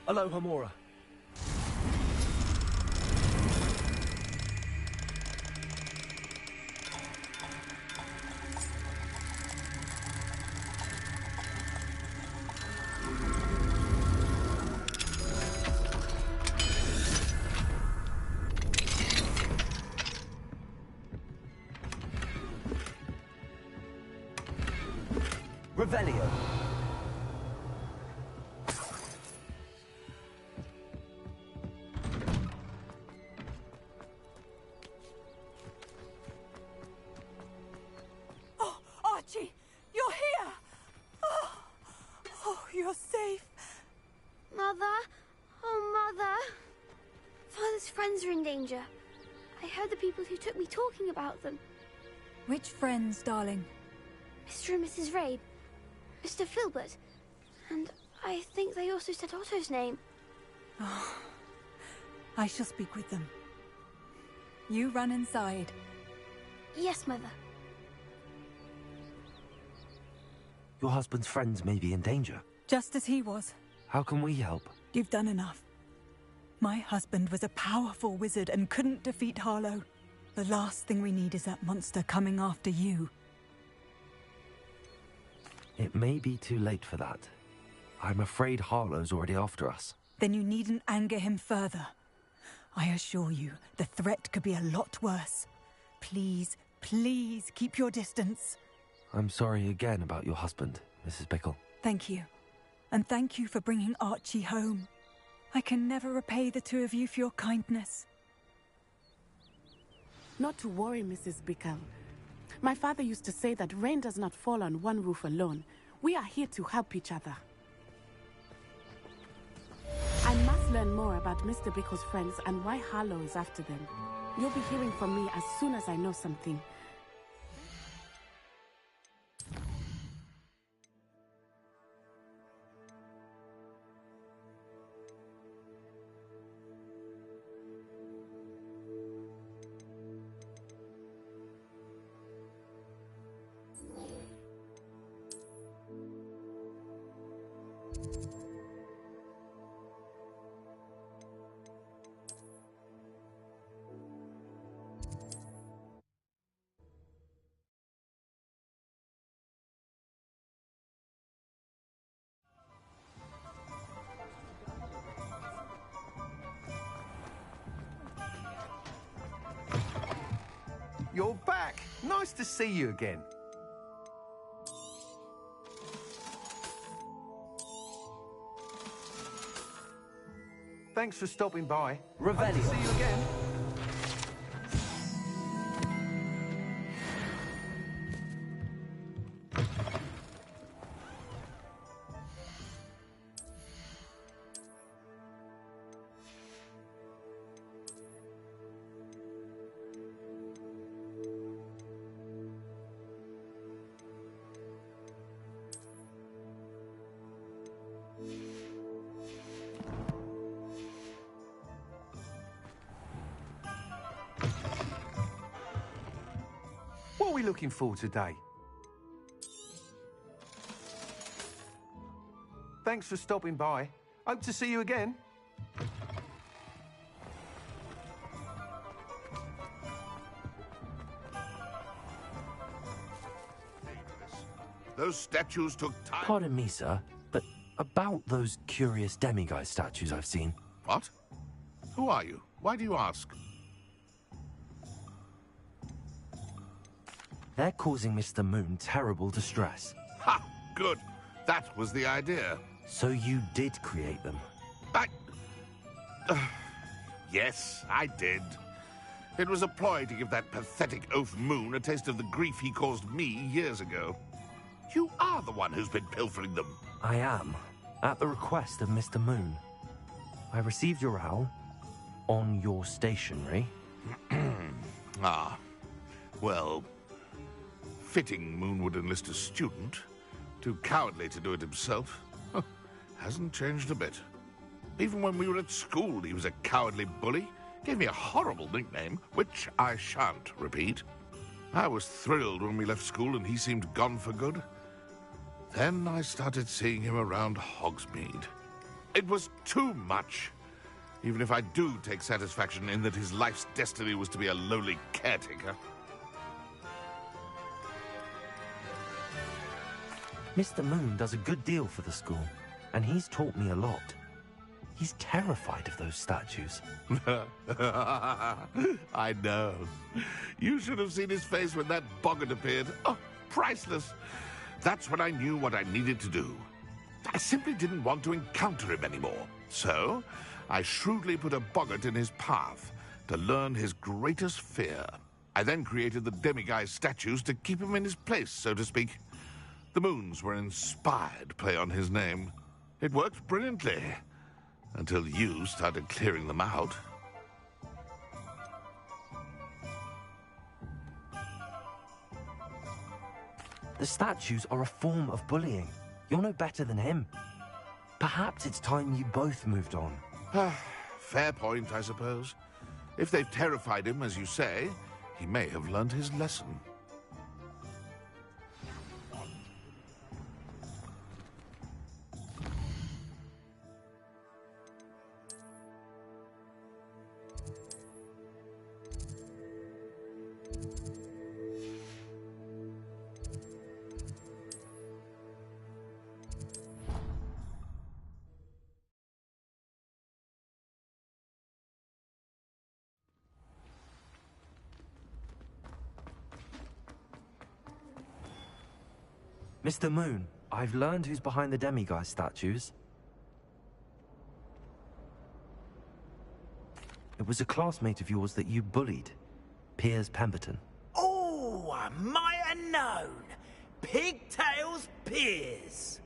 Aloha Mora. Revelio. Oh, Archie, you're here! Oh, you're safe. Mother? Oh, Mother. Father's friends are in danger. I heard the people who took me talking about them. Which friends, darling? Mr. and Mrs. Rabe. Mr. Filbert. And I think they also said Otto's name. Oh, I shall speak with them. You run inside. Yes, Mother. Your husband's friends may be in danger. Just as he was. How can we help? You've done enough. My husband was a powerful wizard and couldn't defeat Harlow. The last thing we need is that monster coming after you. It may be too late for that. I'm afraid Harlow's already after us. Then you needn't anger him further. I assure you, the threat could be a lot worse. Please, please keep your distance. I'm sorry again about your husband, Mrs. Bickle. Thank you. And thank you for bringing Archie home. I can never repay the two of you for your kindness. Not to worry, Mrs. Bickle. My father used to say that rain does not fall on one roof alone. We are here to help each other. I must learn more about Mr. Bickle's friends and why Harlow is after them. You'll be hearing from me as soon as I know something. You're back. Nice to see you again. Thanks for stopping by. Revelio. Hope to see you again. What are we looking for today? Thanks for stopping by. Hope to see you again. Those statues took time. Pardon me, sir, but about those curious demiguise statues I've seen. What? Who are you? Why do you ask? They're causing Mr. Moon terrible distress. Ha! Good. That was the idea. So you did create them? Yes, I did. It was a ploy to give that pathetic oaf Moon a taste of the grief he caused me years ago. You are the one who's been pilfering them. I am, at the request of Mr. Moon. I received your owl on your stationery. Ah, well, fitting Moon would enlist a student. Too cowardly to do it himself. Hasn't changed a bit. Even when we were at school, he was a cowardly bully. Gave me a horrible nickname, which I shan't repeat. I was thrilled when we left school and he seemed gone for good. Then I started seeing him around Hogsmeade. It was too much. Even if I do take satisfaction in that his life's destiny was to be a lowly caretaker. Mr. Moon does a good deal for the school, and he's taught me a lot. He's terrified of those statues. I know. You should have seen his face when that boggart appeared. Oh, priceless. That's when I knew what I needed to do. I simply didn't want to encounter him anymore. So, I shrewdly put a boggart in his path to learn his greatest fear. I then created the demiguise statues to keep him in his place, so to speak. The moons were an inspired play on his name. It worked brilliantly. Until you started clearing them out. The statues are a form of bullying. You're no better than him. Perhaps it's time you both moved on. Fair point, I suppose. If they've terrified him, as you say, he may have learned his lesson. Mr. Moon, I've learned who's behind the demiguise statues. It was a classmate of yours that you bullied, Piers Pemberton. Oh, I might have known. Pigtails Piers.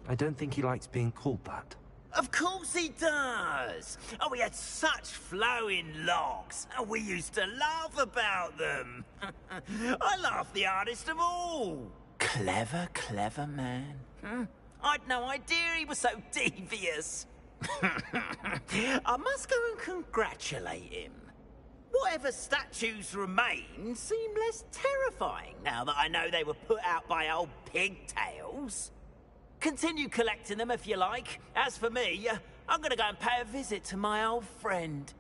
I don't think he likes being called that. Of course he does. Oh, he had such flowing locks, and we used to laugh about them. I laughed the hardest of all. Clever, clever man. I'd no idea he was so devious. I must go and congratulate him. Whatever statues remain seem less terrifying now that I know they were put out by old pigtails. Continue collecting them if you like. As for me, I'm gonna go and pay a visit to my old friend.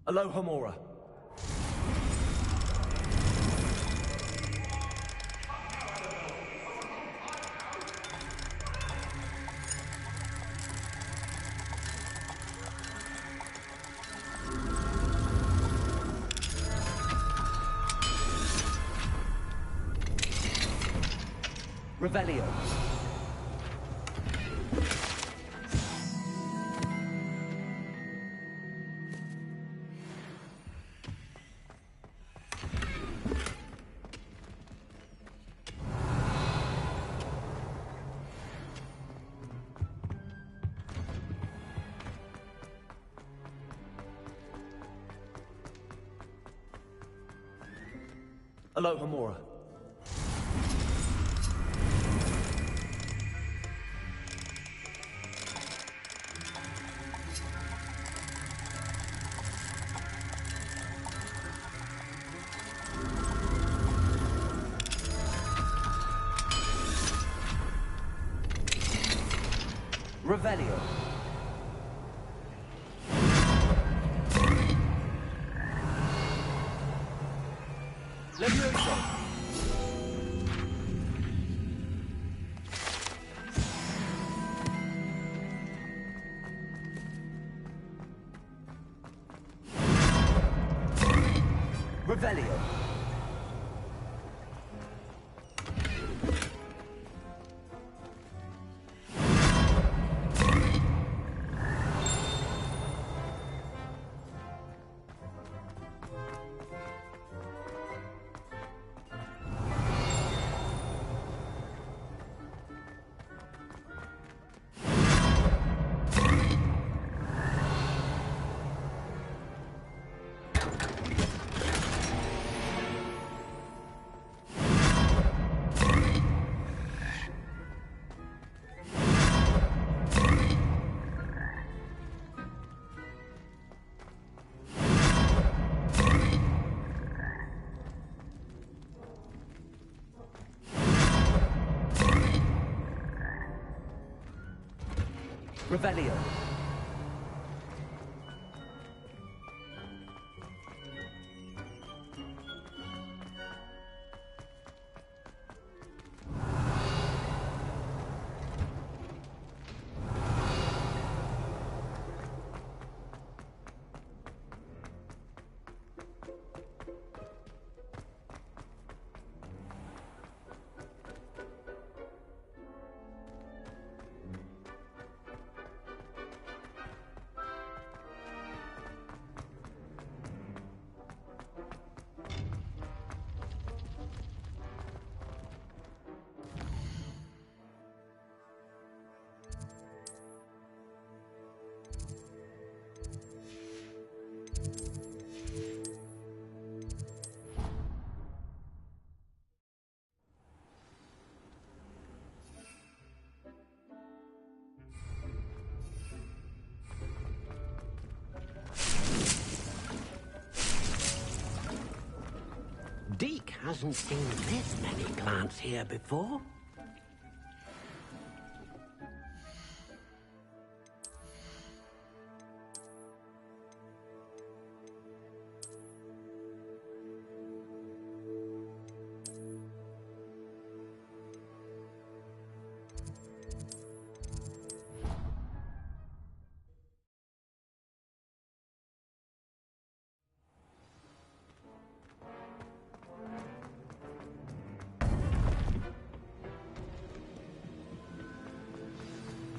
Aloha Mora. Revelio. Aloha Mora. Revelio. Levioso. Revelio. Revelio. Deke hasn't seen this many plants here before.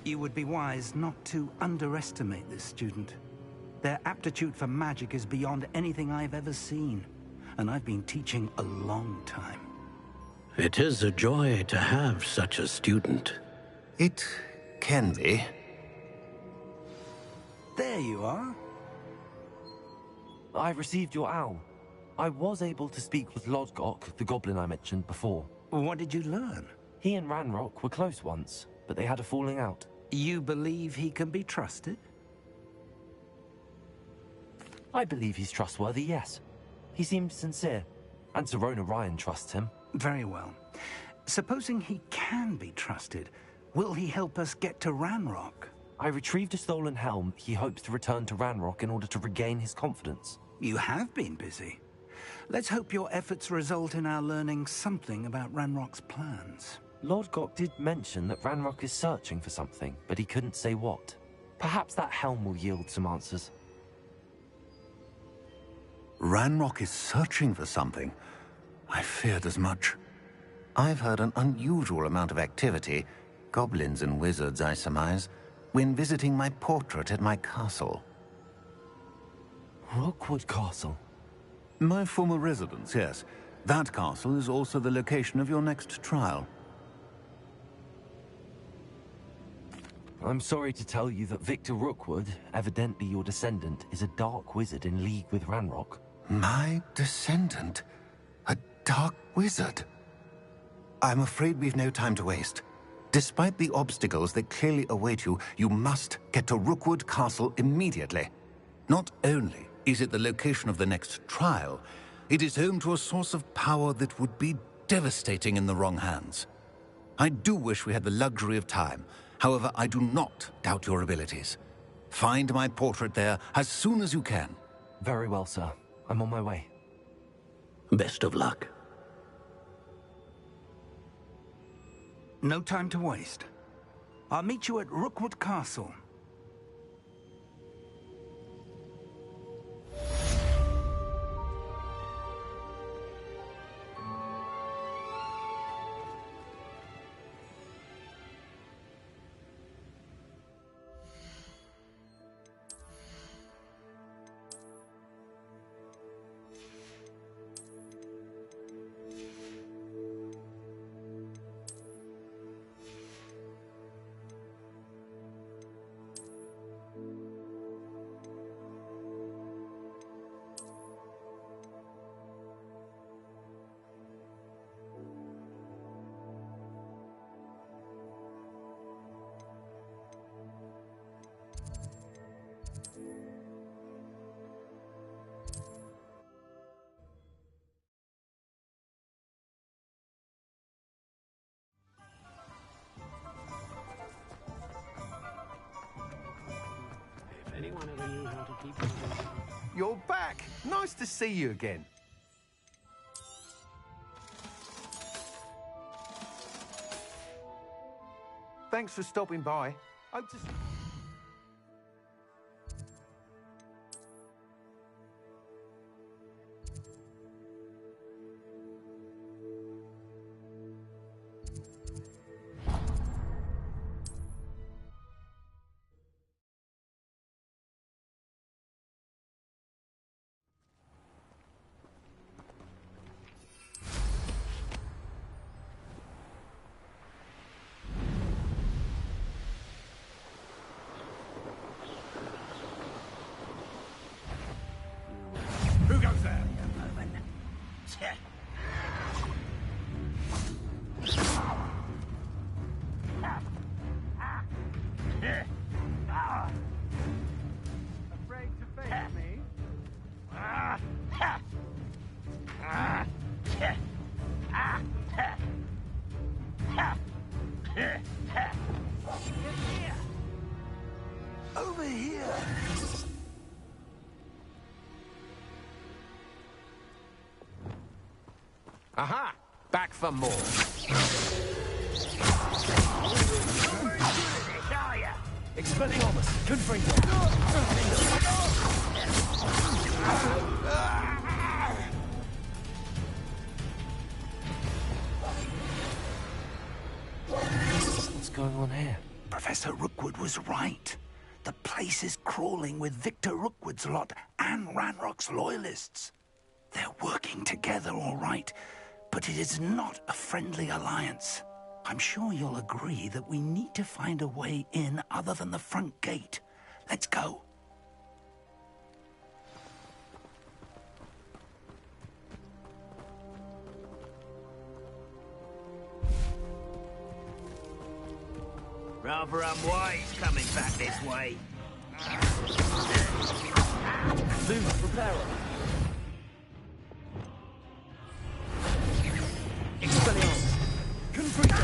You would be wise not to underestimate this student. Their aptitude for magic is beyond anything I've ever seen, and I've been teaching a long time. It is a joy to have such a student. It can be. There you are. I received your owl. I was able to speak with Lodgok, the goblin I mentioned before. What did you learn? He and Ranrock were close once, but they had a falling out. You believe he can be trusted? I believe he's trustworthy, yes. He seemed sincere, and Sirona Ryan trusts him. Very well. Supposing he can be trusted, will he help us get to Ranrock? I retrieved a stolen helm. He hopes to return to Ranrock in order to regain his confidence. You have been busy. Let's hope your efforts result in our learning something about Ranrock's plans. Lodgok did mention that Ranrock is searching for something, but he couldn't say what. Perhaps that helm will yield some answers. Ranrock is searching for something. I feared as much. I've heard an unusual amount of activity, goblins and wizards, I surmise, when visiting my portrait at my castle. Rookwood Castle? My former residence, yes. That castle is also the location of your next trial. I'm sorry to tell you that Victor Rookwood, evidently your descendant, is a dark wizard in league with Ranrock. My descendant? A dark wizard? I'm afraid we've no time to waste. Despite the obstacles that clearly await you, you must get to Rookwood Castle immediately. Not only is it the location of the next trial, it is home to a source of power that would be devastating in the wrong hands. I do wish we had the luxury of time. However, I do not doubt your abilities. Find my portrait there as soon as you can. Very well, sir. I'm on my way. Best of luck. No time to waste. I'll meet you at Rookwood Castle. Anyone ever knew how to keep... You're back! Nice to see you again. Thanks for stopping by. Hope to... Who goes there? Afraid to face me? Over here! Aha! Back for more. Expelliarmus, confringo. What's going on here? Professor Rookwood was right. The place is crawling with Victor Rookwood's lot and Ranrock's loyalists. They're working together, all right, but it is not a friendly alliance. I'm sure you'll agree that we need to find a way in other than the front gate. Let's go. Rather unwise coming back this way. Zoom, prepare her. Expelliarmus, confringo.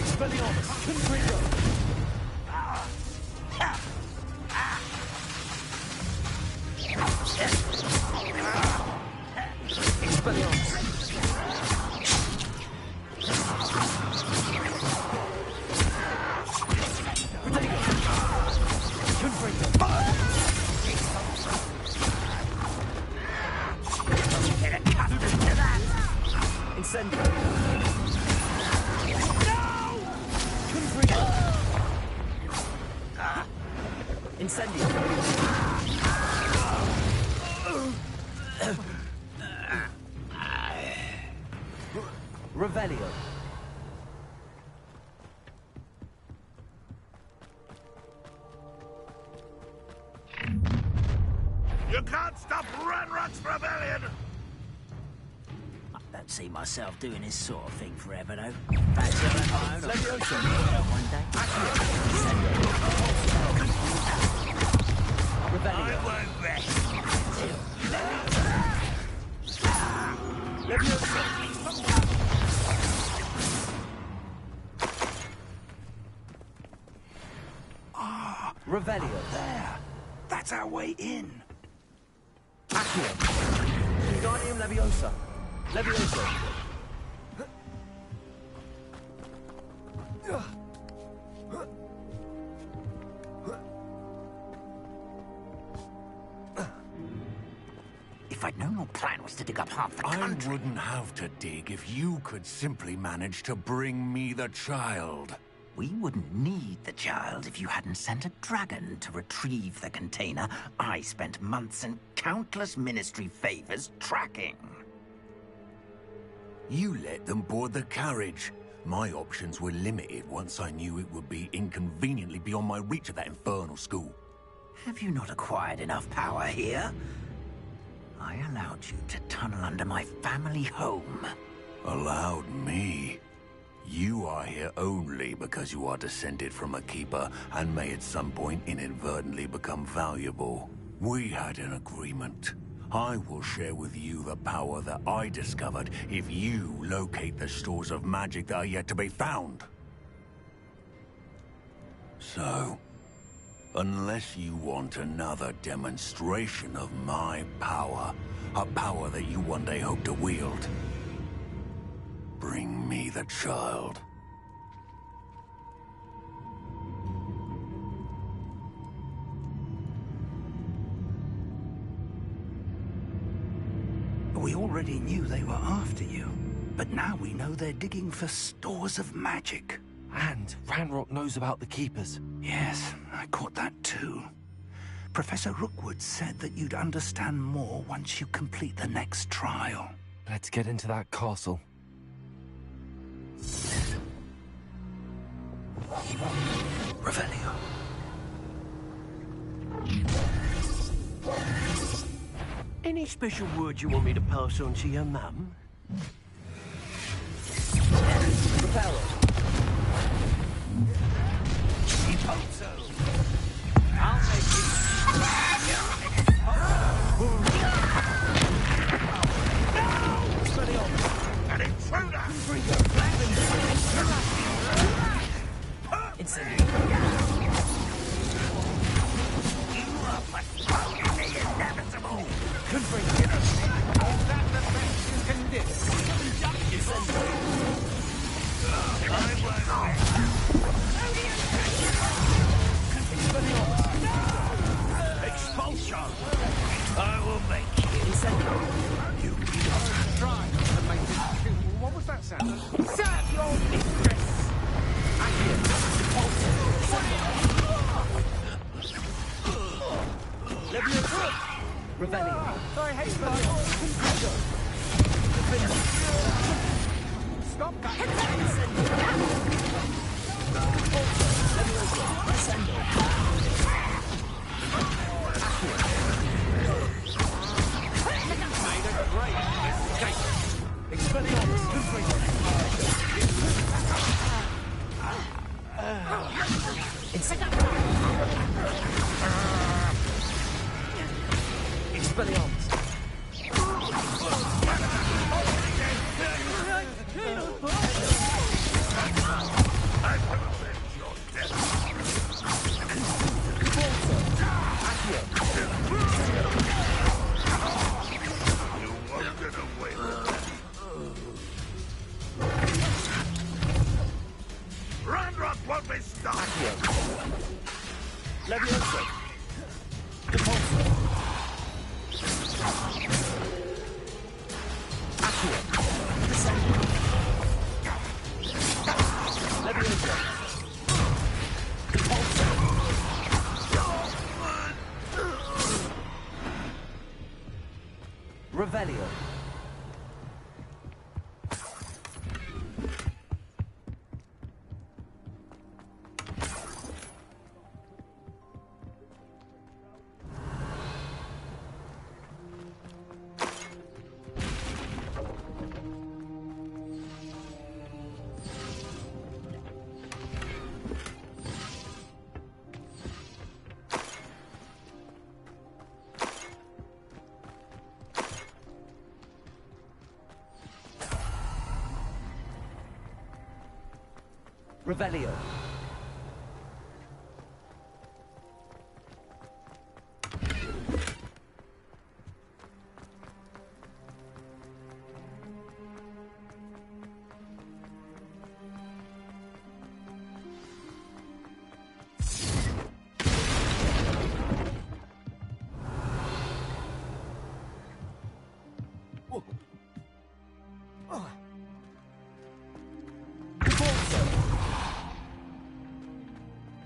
Expelliarmus, confringo. Incendio. No! Confringo. Incendio. Revelio. You can't stop Ranrock's rebellion! I don't see myself doing this sort of thing forever, though. Perhaps I'll have my own operation one day. I won't rest until... Ah, Revelio. there. That's our way in. Accio. Wingardium Leviosa. Leviosa. If I'd known your plan was to dig up half the country... I wouldn't have to dig if you could simply manage to bring me the child. We wouldn't need the child if you hadn't sent a dragon to retrieve the container I spent months and countless ministry favors tracking. You let them board the carriage. My options were limited once I knew it would be inconveniently beyond my reach at that infernal school. Have you not acquired enough power here? I allowed you to tunnel under my family home. Allowed me? You are here only because you are descended from a keeper and may at some point inadvertently become valuable. We had an agreement. I will share with you the power that I discovered if you locate the stores of magic that are yet to be found. So, unless you want another demonstration of my power, a power that you one day hope to wield, bring me the child. We already knew they were after you, but now we know they're digging for stores of magic. And Ranrock knows about the Keepers. Yes, I caught that too. Professor Rookwood said that you'd understand more once you complete the next trial. Let's get into that castle. Revelio. Any special word you want me to pass on to your mum? Reparo. I'll make it. An intruder! Expulsion! I will make you. Try to make it cute. What was that sound? Serve your mistress! Revelio. I hate Stop that! Ranrock won't be stopped! Leviosa. Depulso. Accio. Descendo. Leviosa. Depulso. Revelio. Revelio.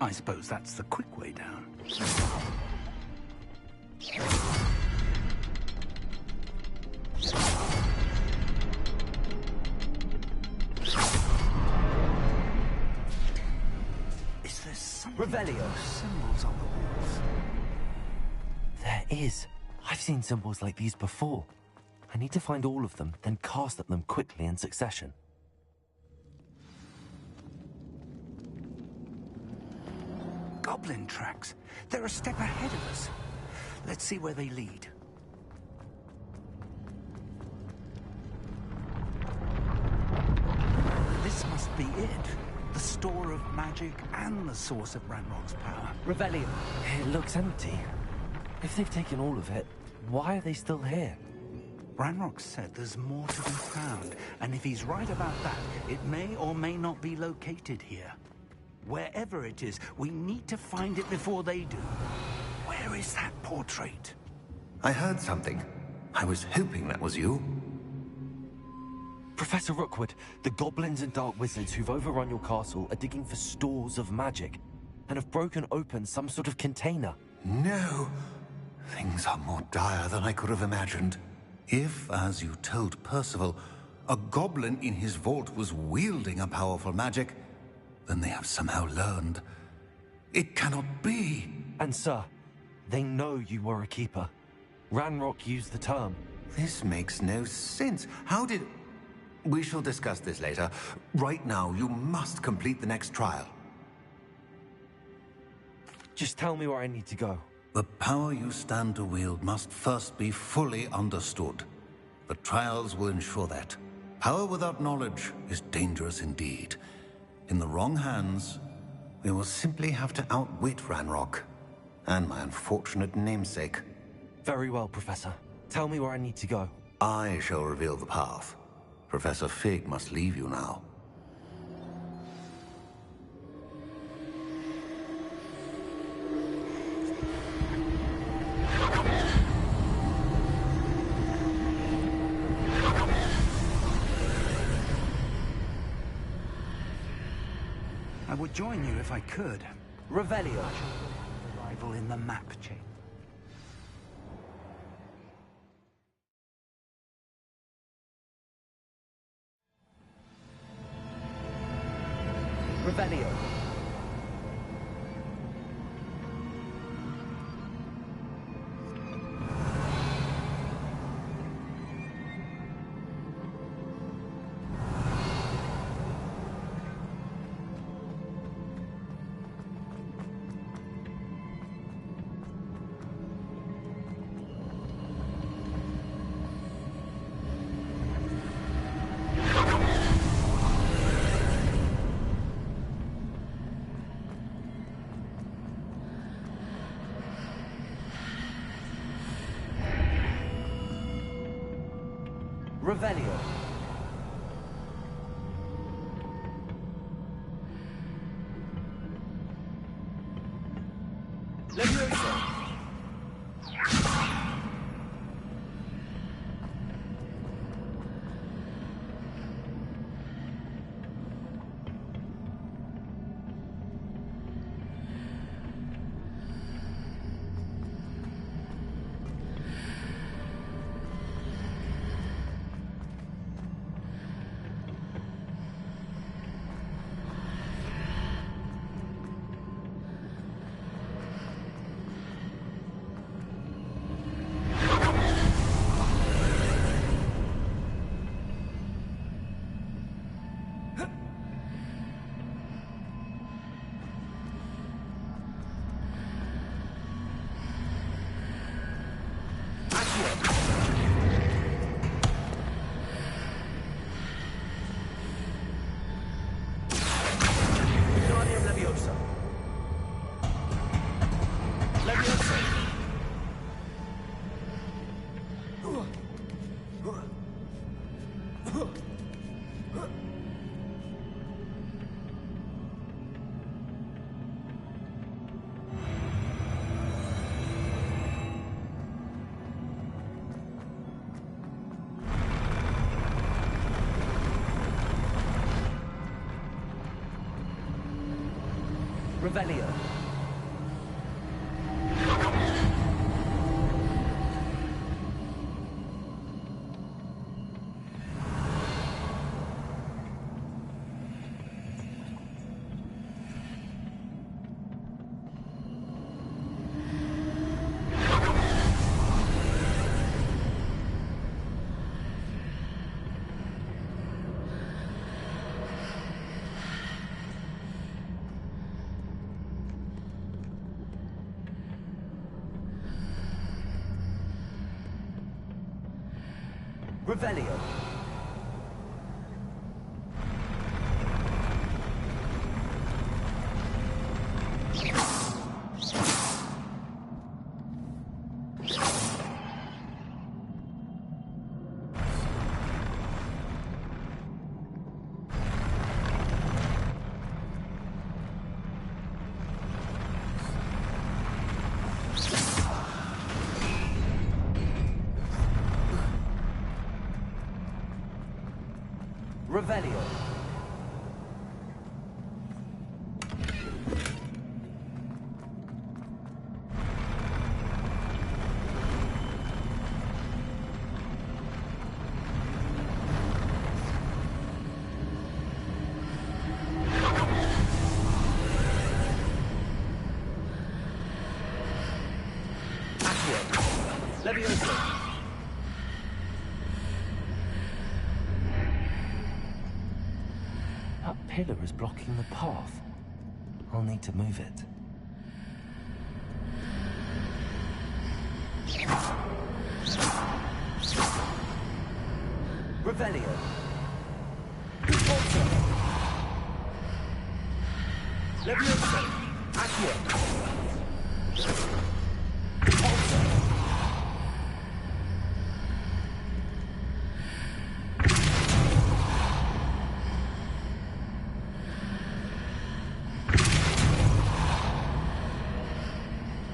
I suppose that's the quick way down. Is there something? Revelio. Symbols on the walls. There is. I've seen symbols like these before. I need to find all of them, then cast at them quickly in succession. Goblin tracks. They're a step ahead of us. Let's see where they lead. This must be it. The store of magic and the source of Ranrock's power. Revelio. It looks empty. If they've taken all of it, why are they still here? Ranrock said there's more to be found, and if he's right about that, it may or may not be located here. Wherever it is, we need to find it before they do. Where is that portrait? I heard something. I was hoping that was you. Professor Rookwood, the goblins and dark wizards who've overrun your castle are digging for stores of magic and have broken open some sort of container. No. Things are more dire than I could have imagined. If, as you told Percival, a goblin in his vault was wielding a powerful magic, then they have somehow learned. It cannot be. And sir, they know you were a keeper. Ranrock used the term. This makes no sense. How did... We shall discuss this later. Right now, you must complete the next trial. Just tell me where I need to go. The power you stand to wield must first be fully understood. The trials will ensure that. Power without knowledge is dangerous indeed. In the wrong hands, we will simply have to outwit Ranrock and my unfortunate namesake. Very well, Professor. Tell me where I need to go. I shall reveal the path. Professor Fig must leave you now. I would join you if I could. Revelio. Arrival in the map chain. Revelio. Revelio. Leviosa. Revelio. Revelio. Revelio. Levioso. That pillar is blocking the path. I'll need to move it. Revelio. Volta. Levioso. Accio. Volta.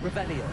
Revelio.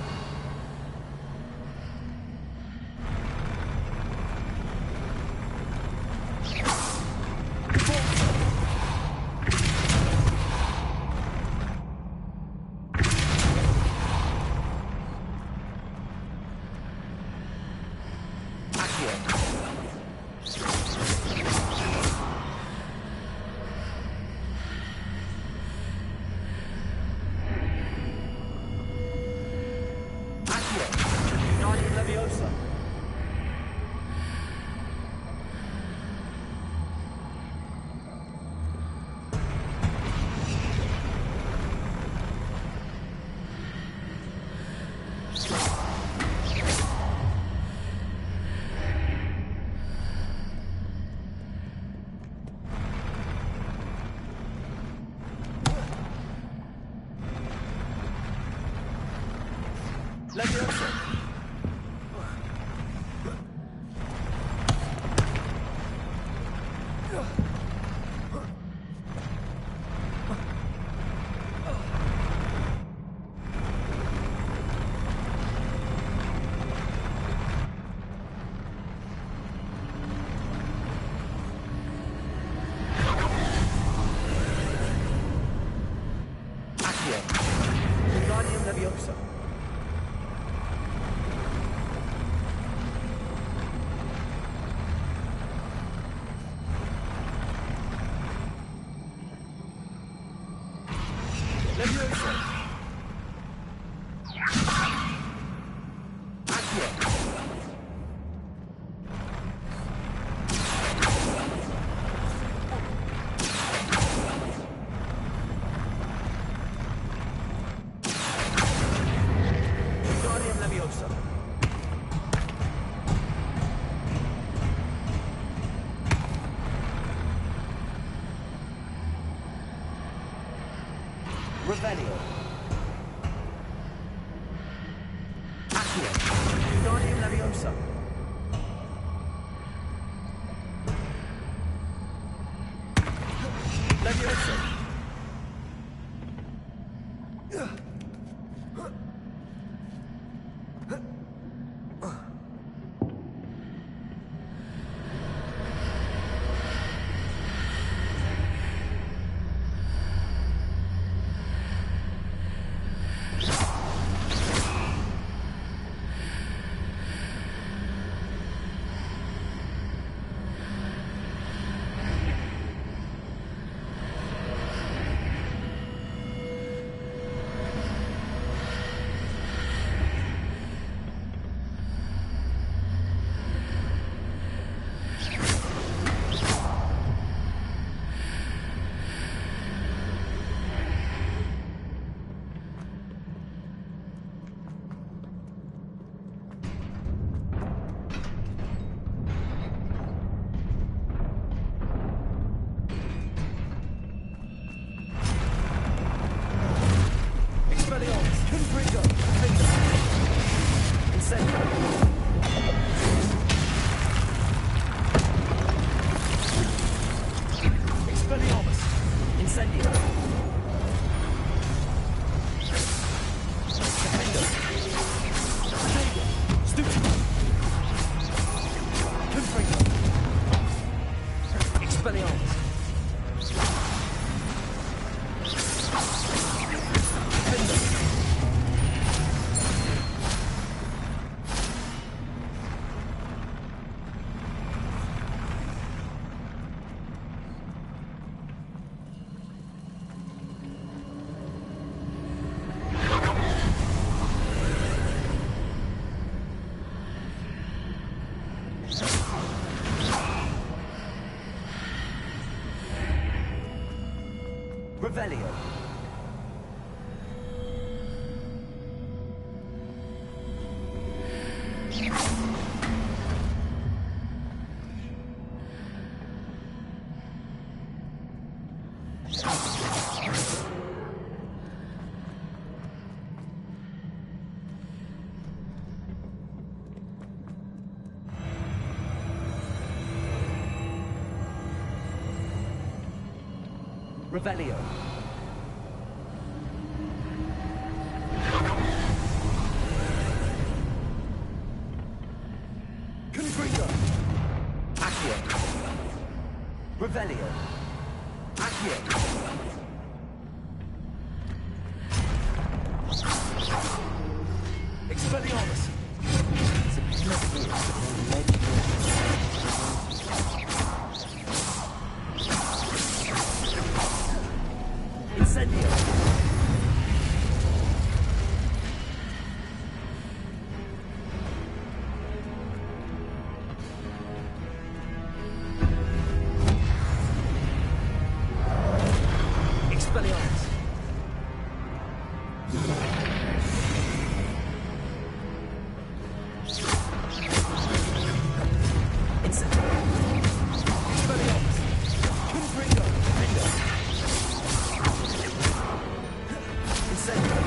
Levioso. Accio. Wingardium Leviosa. Levioso. Accio. Wingardium Leviosa. Revelio. Accio. Wingardium Leviosa. Expelliarmus! Revelio. Revelio. Confringo. Accio. Revelio. Accio. Expelliarmus. It's a Incendio. Expelliarmus. Incendio. Expelliarmus. Confringo. Confringo. Incendio.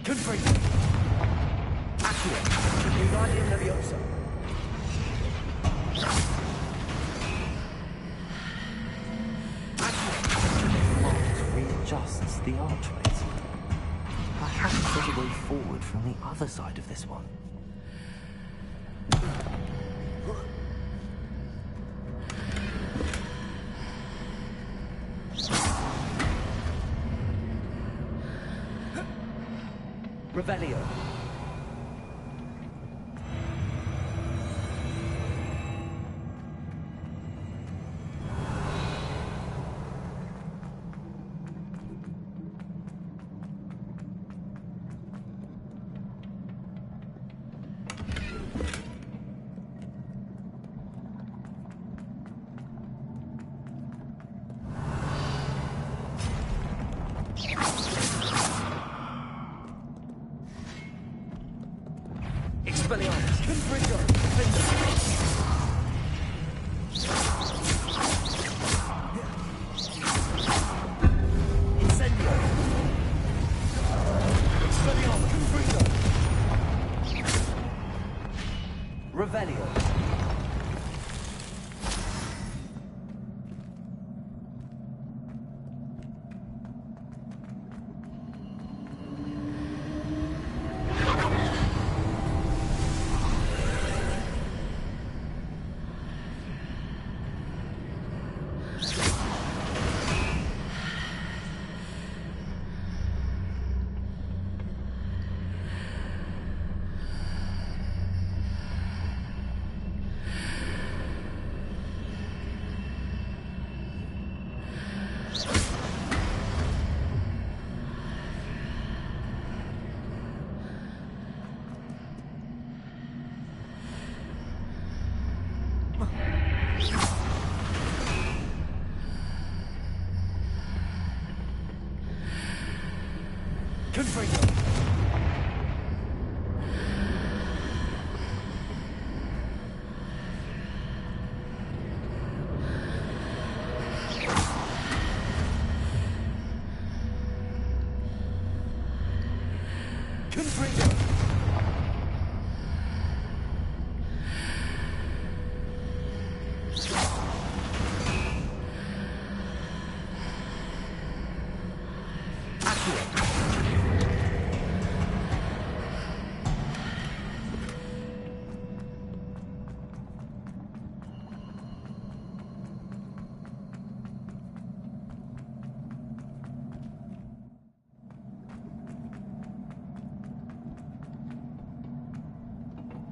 Confringo. Accio. Wingardium Leviosa. Readjusts the archways. Perhaps there's a way forward from the other side of this one. Revelio. Expelliarmus. Confringo. Defender. Incendio. Expelliarmus. Confringo. Revelio.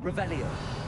Revelio.